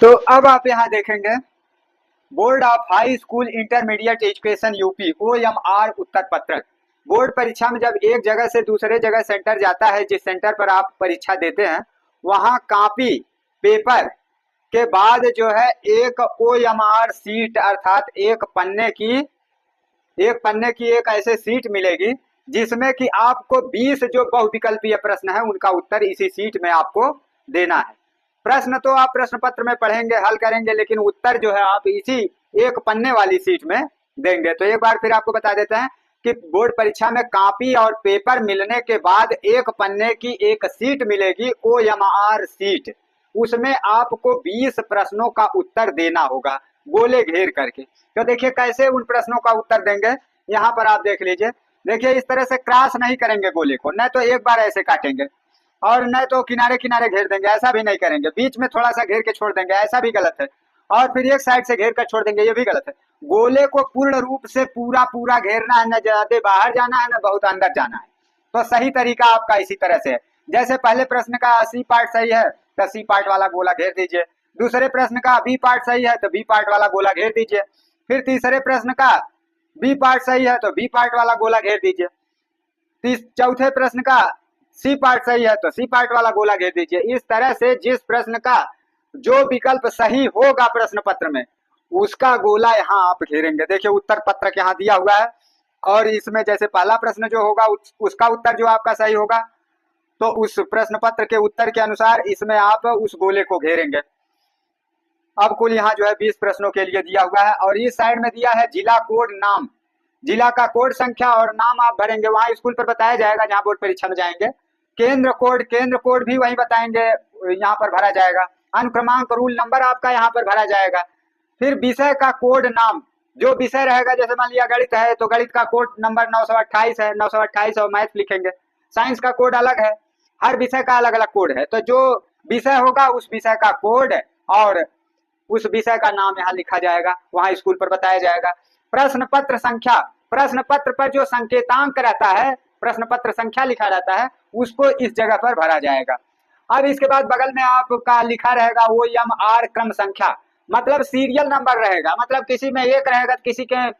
तो अब आप यहाँ देखेंगे board of high school intermediate education UP OMR उत्तर पत्रक। बोर्ड परीक्षा में जब एक जगह से दूसरे जगह सेंटर जाता है, जिस सेंटर पर आप परीक्षा देते हैं वहां कॉपी पेपर के बाद जो है एक OMR सीट अर्थात एक पन्ने की एक ऐसे सीट मिलेगी जिसमें कि आपको 20 जो बहुविकल्पीय प्रश्न है उनका उत्तर इसी सीट में आपको देना है। प्रश्न तो आप प्रश्न पत्र में पढ़ेंगे, हल करेंगे, लेकिन उत्तर जो है आप इसी एक पन्ने वाली सीट में देंगे। तो एक बार फिर आपको बता देते हैं कि बोर्ड परीक्षा में कॉपी और पेपर मिलने के बाद एक पन्ने की एक सीट मिलेगी OMR सीट, उसमें आपको 20 प्रश्नों का उत्तर देना होगा गोले घेर करके। तो देखिए कैसे उन प्रश्नों का उत्तर देंगे, यहाँ पर आप देख लीजिए। देखिए इस तरह से क्रॉस नहीं करेंगे गोले को, न तो एक बार ऐसे काटेंगे और न तो किनारे किनारे घेर देंगे, ऐसा भी नहीं करेंगे। बीच में थोड़ा सा घेर के छोड़ देंगे, ऐसा भी गलत है। और फिर एक साइड से घेर कर छोड़ देंगे, ये भी गलत है। गोले को पूर्ण रूप से पूरा पूरा घेरना है, न ज्यादा बाहर जाना है न बहुत अंदर जाना है। तो सही तरीका आपका इसी तरह से है। जैसे पहले प्रश्न का सी पार्ट सही है तो सी पार्ट वाला गोला घेर दीजिए, दूसरे प्रश्न का बी पार्ट सही है तो बी पार्ट वाला गोला घेर दीजिए, फिर तीसरे प्रश्न का बी पार्ट सही है तो बी पार्ट वाला गोला घेर दीजिए, चौथे प्रश्न का सी पार्ट सही है तो सी पार्ट वाला गोला घेर दीजिए। इस तरह से जिस प्रश्न का जो विकल्प सही होगा प्रश्न पत्र में उसका गोला यहाँ आप घेरेंगे। देखिए उत्तर पत्रक यहाँ दिया हुआ है और इसमें जैसे पहला प्रश्न जो होगा उसका उत्तर जो आपका सही होगा तो उस प्रश्न पत्र के उत्तर के अनुसार इसमें आप उस गोले को घेरेंगे। अब कुल यहाँ जो है 20 प्रश्नों के लिए दिया हुआ है और इस साइड में दिया है जिला कोड नाम, जिला का कोड संख्या और नाम आप भरेंगे, वहां स्कूल पर बताया जाएगा जहां बोर्ड परीक्षा में जाएंगे। केंद्र कोड भी वहीं बताएंगे, यहाँ पर भरा जाएगा। अनुक्रमांक रूल नंबर आपका यहाँ पर भरा जाएगा। फिर विषय का कोड नाम, जो विषय रहेगा, जैसे मान लिया गणित है तो गणित का कोड नंबर 928 है, 928 और मैथ लिखेंगे। साइंस का कोड अलग है, हर विषय का अलग अलग कोड है, तो जो विषय होगा उस विषय का कोड और उस विषय का नाम यहाँ लिखा जाएगा, वहां स्कूल पर बताया जाएगा। प्रश्न पत्र संख्या, प्रश्न पत्र पर जो संकेतांक रहता है, प्रश्न पत्र संख्या लिखा रहता है, उसको इस जगह पर भरा जाएगा। अब इसके बाद बगल में आपका लिखा रहेगा OMR क्रम संख्या, मतलब सीरियल नंबर रहेगा, मतलब किसी में 1 रहेगा तो किसी के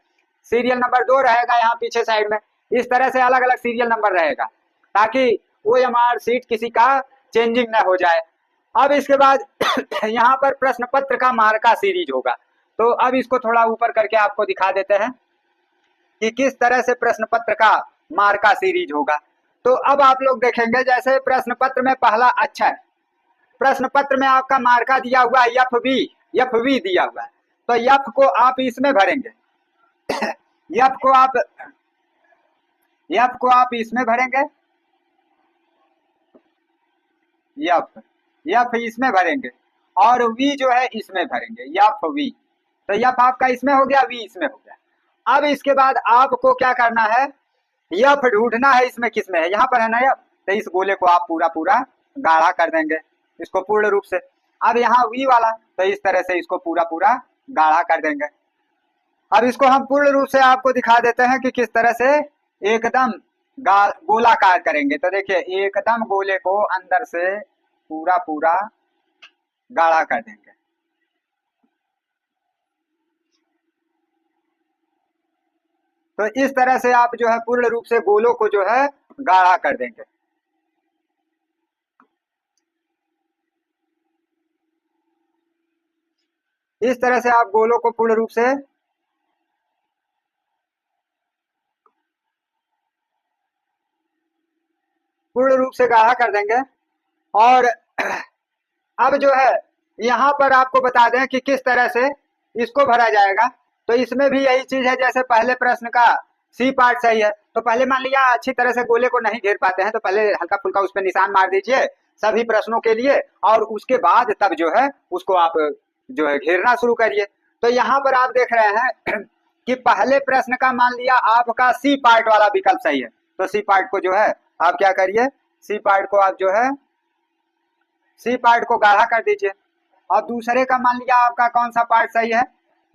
सीरियल नंबर 2 रहेगा यहाँ पीछे साइड में। इस तरह से अलग अलग सीरियल नंबर रहेगा ताकि OMR सीट किसी का चेंजिंग न हो जाए। अब इसके बाद यहाँ पर प्रश्न पत्र का मार्का सीरीज होगा। तो अब इसको थोड़ा ऊपर करके आपको दिखा देते हैं कि किस तरह से प्रश्न पत्र का मार्का सीरीज होगा। तो अब आप लोग देखेंगे जैसे प्रश्न पत्र में पहला अक्षर, प्रश्न पत्र में आपका मार्का दिया हुआ है FV दिया हुआ है, तो F को आप इसमें भरेंगे। F को आप इसमें भरेंगे, F इसमें भरेंगे और V जो है इसमें भरेंगे, FV। तो F आपका इसमें हो गया, V इसमें हो गया। अब इसके बाद आपको क्या करना है, F ढूंढना है इसमें किसमें है, यहाँ पर है ना F, तो इस गोले को आप पूरा पूरा गाढ़ा कर देंगे इसको पूर्ण रूप से। अब यहाँ V वाला, तो इस तरह से इसको पूरा पूरा गाढ़ा कर देंगे। अब इसको हम पूर्ण रूप से आपको दिखा देते हैं कि किस तरह से एकदम गोलाकार करेंगे। तो देखिए एकदम गोले को अंदर से पूरा पूरा गाढ़ा कर देंगे। तो इस तरह से आप जो है पूर्ण रूप से गोलों को जो है गाढ़ा कर देंगे। इस तरह से आप गोलों को पूर्ण रूप से गाढ़ा कर देंगे। और अब जो है यहाँ पर आपको बता दें कि किस तरह से इसको भरा जाएगा। तो इसमें भी यही चीज है, जैसे पहले प्रश्न का सी पार्ट सही है तो पहले मान लिया अच्छी तरह से गोले को नहीं घेर पाते हैं तो पहले हल्का फुल्का उस पर निशान मार दीजिए सभी प्रश्नों के लिए, और उसके बाद तब जो है उसको आप जो है घेरना शुरू करिए। तो यहाँ पर आप देख रहे हैं कि पहले प्रश्न का मान लिया आपका सी पार्ट वाला विकल्प सही है, तो सी पार्ट को जो है आप क्या करिए, सी पार्ट को आप जो है सी पार्ट को गाढ़ा कर दीजिए। और दूसरे का मान लिया आपका कौन सा पार्ट सही है,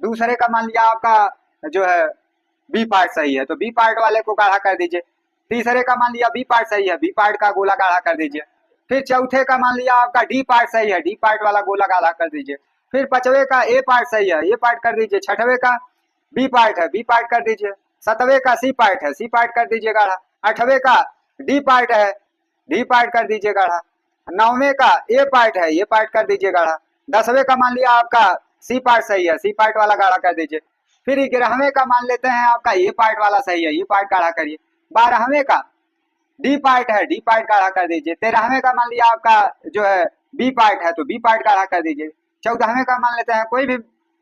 दूसरे का मान लिया आपका जो है बी पार्ट सही है, तो बी पार्ट वाले को गाढ़ा कर दीजिए। तीसरे का मान लिया बी पार्ट सही है, बी पार्ट का गोला गाढ़ा कर दीजिए। फिर चौथे का मान लिया आपका डी पार्ट सही है, डी पार्ट वाला गोला गाढ़ा कर दीजिए। फिर पांचवे का ए पार्ट सही है, ए पार्ट कर दीजिए। छठवें का बी पार्ट है, बी पार्ट कर दीजिए। सातवें का सी पार्ट है, सी पार्ट कर दीजिए गाढ़ा। आठवें का डी पार्ट है, डी पार्ट कर दीजिए गाढ़ा। नौवें का ए पार्ट है, ए पार्ट कर दीजिए गाढ़ा। दसवें का मान लिया आपका सी पार्ट सही है, सी पार्ट वाला गाढ़ा कर दीजिए। फिर 11वें का मान लेते हैं आपका ए पार्ट वाला सही है, ये पार्ट गाढ़ा करिए। 12वें का डी पार्ट है, डी पार्ट गाढ़ा कर दीजिए। 13वें का मान लिया आपका जो है बी पार्ट है, तो बी पार्ट गाढ़ा कर दीजिए। 14वें का मान लेते हैं कोई भी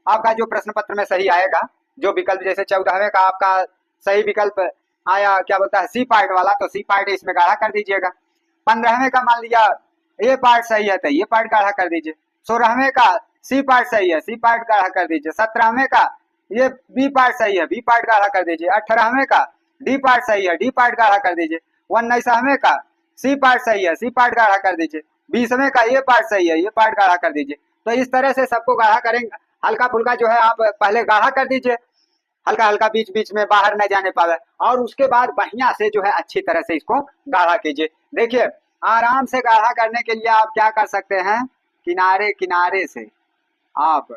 आपका जो प्रश्न पत्र में सही आएगा, जो विकल्प, जैसे 14वें का आपका सही विकल्प आया क्या बोलता है सी पार्ट वाला, तो सी पार्ट इसमें गाढ़ा कर दीजिएगा। 15वें का मान लिया ए पार्ट सही है, तो ये पार्ट गाढ़ा कर दीजिए। 16वें का सी पार्ट सही है, सी पार्ट गाढ़ा कर दीजिए। 17वें का ये बी पार्ट सही है, बी पार्ट गाढ़ा कर दीजिए। 18वें का डी पार्ट सही है, डी पार्ट गाढ़ा कर दीजिए। 19वें का सी पार्ट सही है, सी पार्ट गाढ़ा कर दीजिए। 20वें का ये पार्ट सही है, ये पार्ट गाढ़ा कर दीजिए। तो इस तरह से सबको गाढ़ा करेंगे। हल्का फुल्का जो है आप पहले गाढ़ा कर दीजिए, हल्का हल्का बीच बीच में बाहर न जाने पावे, और उसके बाद बढ़िया से जो है अच्छी तरह से इसको गाढ़ा कीजिए। देखिए आराम से गाढ़ा करने के लिए आप क्या कर सकते हैं, किनारे किनारे से आप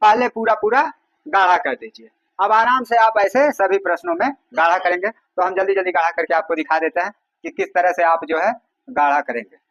पहले पूरा पूरा गाढ़ा कर दीजिए। अब आराम से आप ऐसे सभी प्रश्नों में गाढ़ा करेंगे। तो हम जल्दी जल्दी गाढ़ा करके आपको दिखा देते हैं कि किस तरह से आप जो है गाढ़ा करेंगे।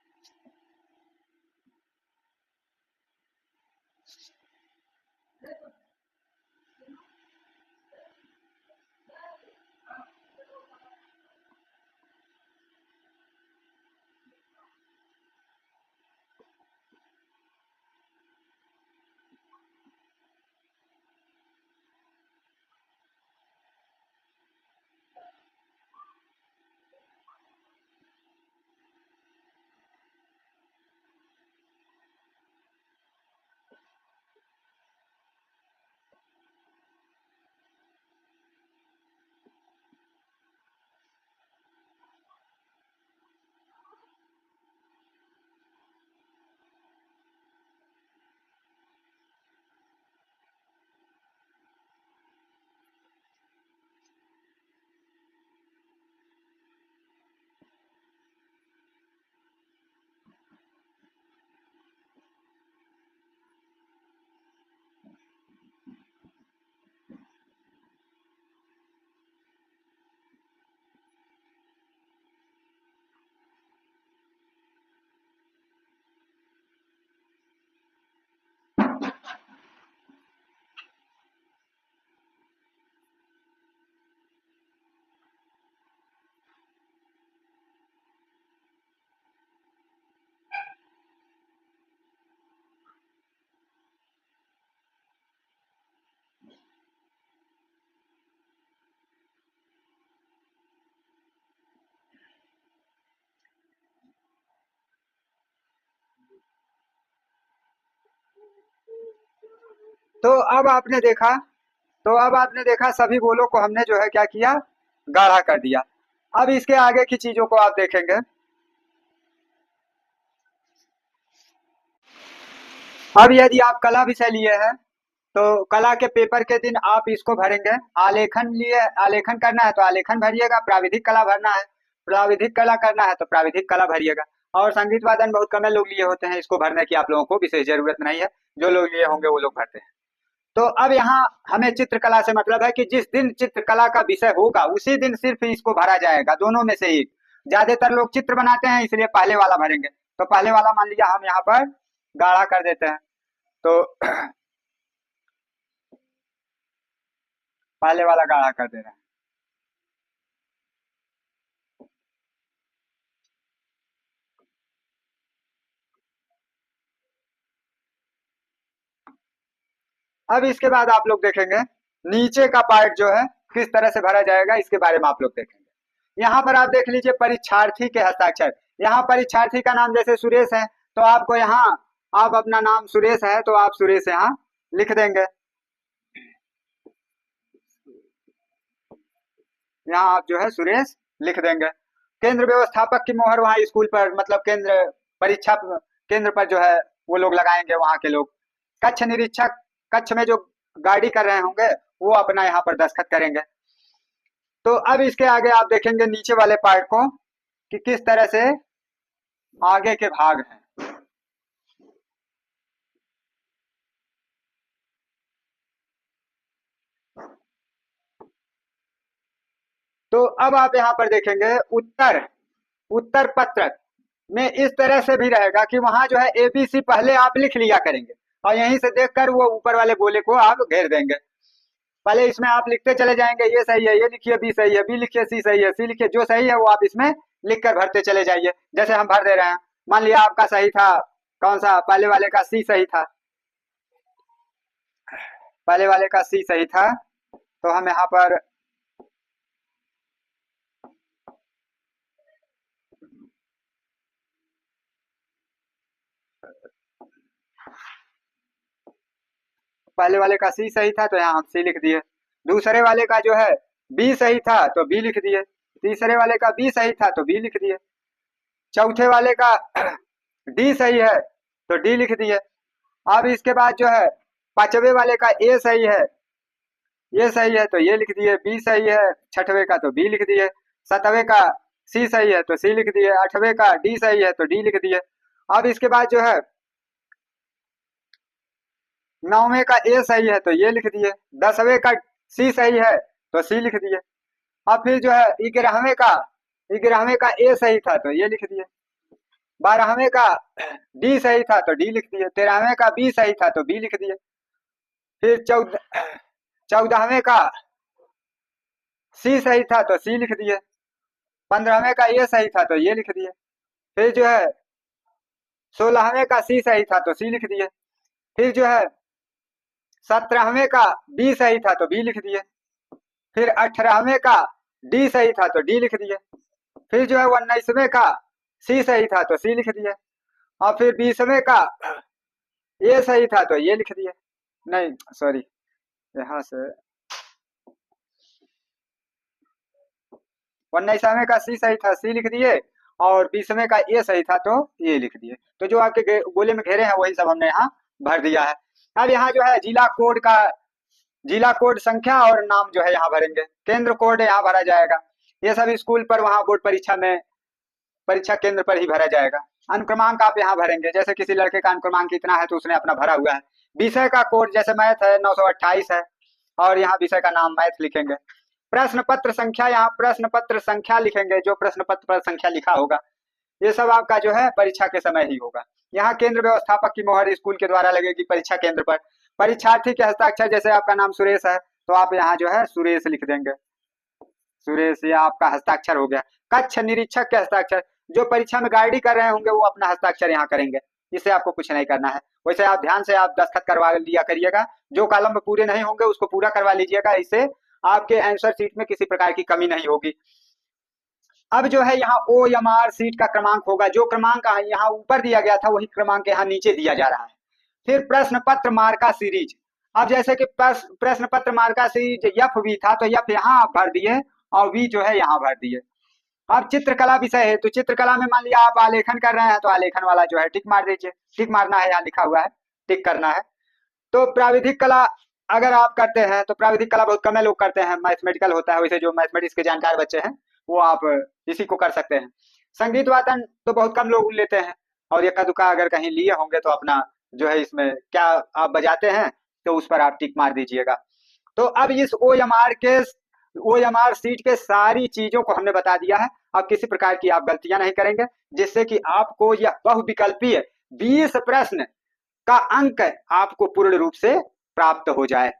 तो अब आपने देखा तो अब आपने देखा सभी गोलों को हमने जो है क्या किया, गाढ़ा कर दिया। अब इसके आगे की चीजों को आप देखेंगे। अब यदि आप कला विषय लिए हैं तो कला के पेपर के दिन आप इसको भरेंगे। आलेखन लिए, आलेखन करना है तो आलेखन भरिएगा। प्राविधिक कला भरना है, प्राविधिक कला करना है तो प्राविधिक कला भरिएगा। और संगीत वादन बहुत कम लोग लिए होते हैं, इसको भरने की आप लोगों को विशेष जरूरत नहीं है, जो लोग लिए होंगे वो लोग भरते हैं। तो अब यहाँ हमें चित्रकला से मतलब है कि जिस दिन चित्रकला का विषय होगा उसी दिन सिर्फ इसको भरा जाएगा, दोनों में से एक। ज्यादातर लोग चित्र बनाते हैं इसलिए पहले वाला भरेंगे। तो पहले वाला मान लिया हम यहाँ पर गाढ़ा कर देते हैं। तो पहले वाला गाढ़ा कर दे रहे हैं। अब इसके बाद आप लोग देखेंगे नीचे का पार्ट जो है किस तरह से भरा जाएगा, इसके बारे में आप लोग देखेंगे। यहाँ पर आप देख लीजिए परीक्षार्थी के हस्ताक्षर। यहाँ परीक्षार्थी का नाम जैसे सुरेश है तो आपको यहाँ, आप अपना नाम सुरेश है तो आप सुरेश यहाँ लिख देंगे। यहाँ आप जो है सुरेश लिख देंगे। केंद्र व्यवस्थापक की मोहर वहाँ स्कूल पर, मतलब केंद्र परीक्षा केंद्र पर जो है वो लोग लगाएंगे, वहाँ के लोग। कक्ष निरीक्षक, कक्ष में जो गाड़ी कर रहे होंगे वो अपना यहाँ पर दस्तखत करेंगे। तो अब इसके आगे आप देखेंगे नीचे वाले पार्ट को कि किस तरह से आगे के भाग हैं। तो अब आप यहाँ पर देखेंगे उत्तर उत्तर पत्रक में इस तरह से भी रहेगा कि वहां जो है एबीसी पहले आप लिख लिया करेंगे और यहीं से देखकर वो ऊपर वाले गोले को आप घेर देंगे। पहले इसमें आप लिखते चले जाएंगे, ये सही है, ये लिखिए, बी सही है, बी लिखिए, सी सही है, सी लिखिए, जो सही है वो आप इसमें लिख कर भरते चले जाइए। जैसे हम भर दे रहे हैं, मान लिया आपका सही था कौन सा, पहले वाले का सी सही था, पहले वाले का सी सही था, तो हम यहाँ पर पहले वाले का सी सही था तो यहाँ हम सी लिख दिए। दूसरे वाले का जो है बी सही था तो बी लिख दिए। तीसरे वाले का बी सही था तो बी लिख दिए। चौथे वाले का डी सही है तो डी लिख दिए। अब इसके बाद जो है पांचवे वाले का ए सही है, ये सही है तो ये लिख दिए। बी सही है छठवे का तो बी लिख दिए। सातवें का सी सही है तो सी लिख दिए। आठवें का डी सही है तो डी लिख दिए। अब इसके बाद जो है नौवें का ए सही है तो ये लिख दिए। 10वें का सी सही है तो सी लिख दिए। अब फिर जो है 11वें का ए सही था तो ये लिख दिए। 12वें का डी सही था तो डी लिख दिए। 13वें का बी सही था तो बी लिख दिए। फिर 14वें का सी सही था तो सी लिख दिए। 15वें का ए सही था तो ये लिख दिए। फिर जो है 16वें का सी सही था तो सी लिख दिए। फिर जो है 17वें का बी सही था तो बी लिख दिए। फिर 18वें का डी सही था तो डी लिख दिए। फिर जो है 19वें का सी सही था तो सी लिख दिए। और फिर 20वें का ए सही था तो ये लिख दिए। नहीं सॉरी, यहाँ से 19वें का सी सही था सी लिख दिए और 20वें का ए सही था तो ये लिख दिए। तो जो आपके गोले में घेरे हैं वही सब हमने यहाँ भर दिया है। अब यहाँ जो है जिला कोड संख्या और नाम जो है यहाँ भरेंगे। केंद्र कोड यहाँ भरा जाएगा। ये सब स्कूल पर वहाँ बोर्ड परीक्षा में परीक्षा केंद्र पर ही भरा जाएगा। अनुक्रमांक आप यहाँ भरेंगे। जैसे किसी लड़के का अनुक्रमांक कितना है तो उसने अपना भरा हुआ है। विषय का कोड जैसे मैथ है 928 है और यहाँ विषय का नाम मैथ लिखेंगे। प्रश्न पत्र संख्या, यहाँ प्रश्न पत्र संख्या लिखेंगे, जो प्रश्न पत्र पर संख्या लिखा होगा। ये सब आपका जो है परीक्षा के समय ही होगा। यहाँ केंद्र व्यवस्थापक की मोहर स्कूल के द्वारा लगेगी परीक्षा केंद्र पर। परीक्षार्थी के हस्ताक्षर, जैसे आपका नाम सुरेश है तो आप यहाँ जो है सुरेश लिख देंगे। सुरेश, ये आपका हस्ताक्षर हो गया। कक्ष निरीक्षक के हस्ताक्षर, जो परीक्षा में गाइड कर रहे होंगे वो अपना हस्ताक्षर यहाँ करेंगे। इससे आपको कुछ नहीं करना है। वैसे आप ध्यान से आप दस्तखत करवा लिया करिएगा। जो कॉलम में पूरे नहीं होंगे उसको पूरा करवा लीजिएगा। इससे आपके आंसर शीट में किसी प्रकार की कमी नहीं होगी। अब जो है यहाँ OMR सीट का क्रमांक होगा। जो क्रमांक यहाँ ऊपर दिया गया था वही क्रमांक यहाँ नीचे दिया जा रहा है। फिर प्रश्न पत्र मार्का सीरीज। अब जैसे कि प्रश्न पत्र मार्का सीरीज FV था तो F यहाँ आप भर दिए और V जो है यहाँ भर दिए। अब चित्रकला विषय है तो चित्रकला में मान लिया आप आलेखन कर रहे हैं तो आलेखन वाला जो है टिक मार दीजिए। टिक मारना है, यहाँ लिखा हुआ है टिक करना है। तो प्राविधिक कला अगर आप करते हैं तो प्राविधिक कला बहुत कम लोग करते हैं, मैथमेटिकल होता है। वैसे जो मैथमेटिक्स के जानकार बच्चे हैं वो आप इसी को कर सकते हैं। संगीत वादन तो बहुत कम लोग लेते हैं और एका दुका अगर कहीं लिए होंगे तो अपना जो है इसमें क्या आप बजाते हैं तो उस पर आप टिक मार दीजिएगा। तो अब इस OMR सीट के सारी चीजों को हमने बता दिया है। अब किसी प्रकार की आप गलतियां नहीं करेंगे जिससे कि आपको यह बहुविकल्पीय 20 प्रश्न का अंक आपको पूर्ण रूप से प्राप्त हो जाए।